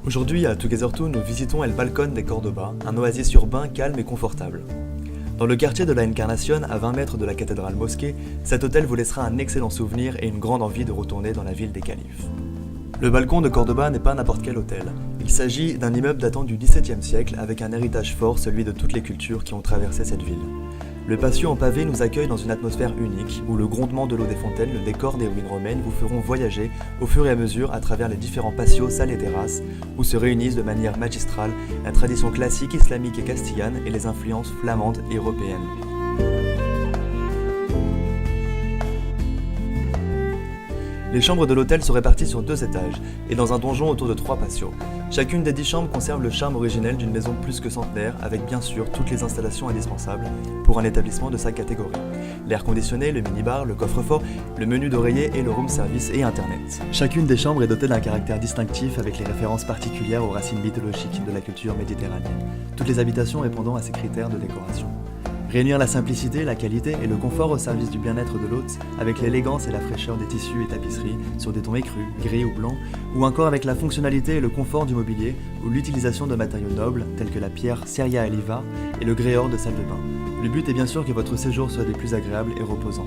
Aujourd'hui à Together 2, nous visitons El Balcón de Córdoba, un oasis urbain calme et confortable. Dans le quartier de la Encarnación, à 20 mètres de la cathédrale mosquée, cet hôtel vous laissera un excellent souvenir et une grande envie de retourner dans la ville des califes. Le Balcón de Córdoba n'est pas n'importe quel hôtel. Il s'agit d'un immeuble datant du XVIIe siècle avec un héritage fort, celui de toutes les cultures qui ont traversé cette ville. Le patio en pavé nous accueille dans une atmosphère unique, où le grondement de l'eau des fontaines, le décor des ruines romaines vous feront voyager au fur et à mesure à travers les différents patios, salles et terrasses, où se réunissent de manière magistrale la tradition classique islamique et castillane et les influences flamandes et européennes. Les chambres de l'hôtel sont réparties sur 2 étages et dans un donjon autour de 3 patios. Chacune des 10 chambres conserve le charme originel d'une maison plus que centenaire, avec bien sûr toutes les installations indispensables pour un établissement de sa catégorie. L'air conditionné, le minibar, le coffre-fort, le menu d'oreiller et le room service et internet. Chacune des chambres est dotée d'un caractère distinctif avec les références particulières aux racines mythologiques de la culture méditerranéenne, toutes les habitations répondant à ces critères de décoration. Réunir la simplicité, la qualité et le confort au service du bien-être de l'hôte, avec l'élégance et la fraîcheur des tissus et tapisseries sur des tons écrus, gris ou blancs, ou encore avec la fonctionnalité et le confort du mobilier ou l'utilisation de matériaux nobles tels que la pierre Seria Eliva et le grès or de salle de bain. Le but est bien sûr que votre séjour soit des plus agréables et reposants.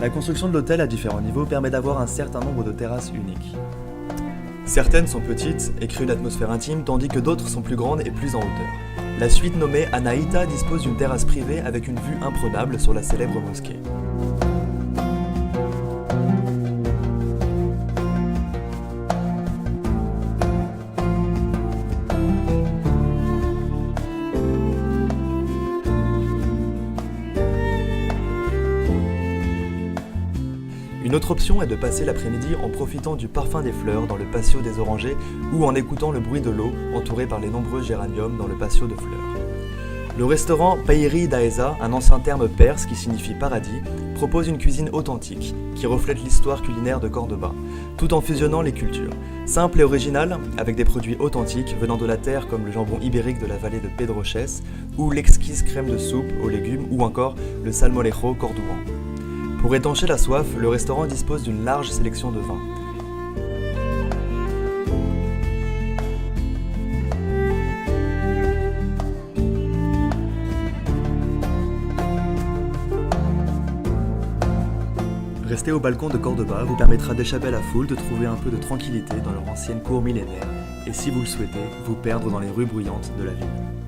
La construction de l'hôtel à différents niveaux permet d'avoir un certain nombre de terrasses uniques. Certaines sont petites et créent une atmosphère intime, tandis que d'autres sont plus grandes et plus en hauteur. La suite nommée Anaïta dispose d'une terrasse privée avec une vue imprenable sur la célèbre mosquée. Une autre option est de passer l'après-midi en profitant du parfum des fleurs dans le patio des orangers ou en écoutant le bruit de l'eau entouré par les nombreux géraniums dans le patio de fleurs. Le restaurant Peyri Daeza, un ancien terme perse qui signifie paradis, propose une cuisine authentique qui reflète l'histoire culinaire de Córdoba, tout en fusionnant les cultures. Simple et original, avec des produits authentiques venant de la terre comme le jambon ibérique de la vallée de Pedroches ou l'exquise crème de soupe aux légumes ou encore le salmorejo cordouan. Pour étancher la soif, le restaurant dispose d'une large sélection de vins. Rester au balcon de Córdoba vous permettra d'échapper à la foule, de trouver un peu de tranquillité dans leur ancienne cour millénaire et si vous le souhaitez, vous perdre dans les rues bruyantes de la ville.